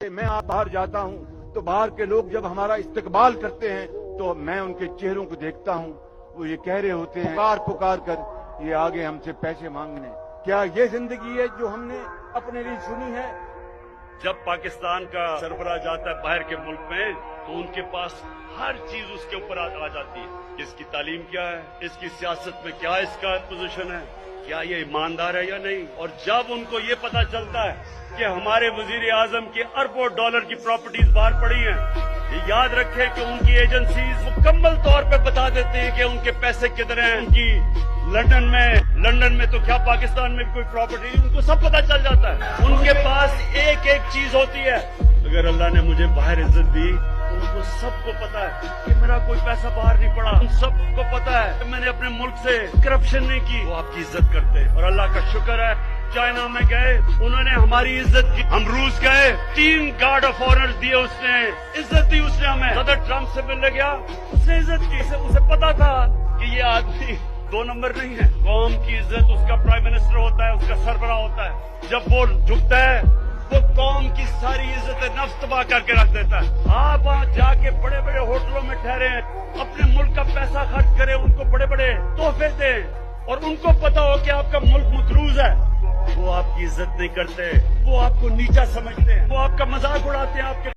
कि मैं आप बाहर जाता हूँ तो बाहर के लोग जब हमारा इस्तकबाल करते हैं तो मैं उनके चेहरों को देखता हूँ, वो ये कह रहे होते हैं पुकार पुकार कर ये आगे हमसे पैसे मांगने। क्या ये जिंदगी है जो हमने अपने लिए चुनी है? जब पाकिस्तान का सरबराह जाता है बाहर के मुल्क में तो उनके पास हर चीज उसके ऊपर आ जाती है। इसकी तालीम क्या है, इसकी सियासत में क्या इसका पोजीशन है, क्या ये ईमानदार है या नहीं। और जब उनको ये पता चलता है कि हमारे वजीर आजम की अरबों डॉलर की प्रॉपर्टीज बाहर पड़ी हैं, ये याद रखें कि उनकी एजेंसीज मुकम्मल तौर पे बता देते हैं कि उनके पैसे किधर हैं। उनकी लंदन में तो क्या पाकिस्तान में भी कोई प्रॉपर्टी नहीं, उनको सब पता चल जाता है। उनके पास एक एक चीज होती है। अगर अल्लाह ने मुझे बाहर इज्जत दी तो उनको सबको पता है कि मेरा कोई पैसा बाहर नहीं पड़ा। उन सबको पता है कि मैंने अपने मुल्क से करप्शन नहीं की। वो आपकी इज्जत करते हैं और अल्लाह का शुक्र है चाइना में गए, उन्होंने हमारी इज्जत की। हम रूस गए, 3 गार्ड ऑफ ऑनर दिए, उसने इज्जत दी। उसने हमें सदर ट्रम्प से मिलने गया, उसने इज्जत की। उसे पता था कि ये आदमी 2 नंबर नहीं है। कौम की इज्जत उसका प्राइम मिनिस्टर होता है, उसका सरबराह होता है। जब वो झुकता है वो कौम की सारी इज्जत नफ्स तबाह करके रख देता है। आप वहाँ जाके बड़े बड़े होटलों में ठहरे, अपने मुल्क का पैसा खर्च करें, उनको बड़े बड़े तोहफे दें और उनको पता हो कि आपका मुल्क मकरूज है, वो आपकी इज्जत नहीं करते, वो आपको नीचा समझते हैं, वो आपका मजाक उड़ाते हैं। आपके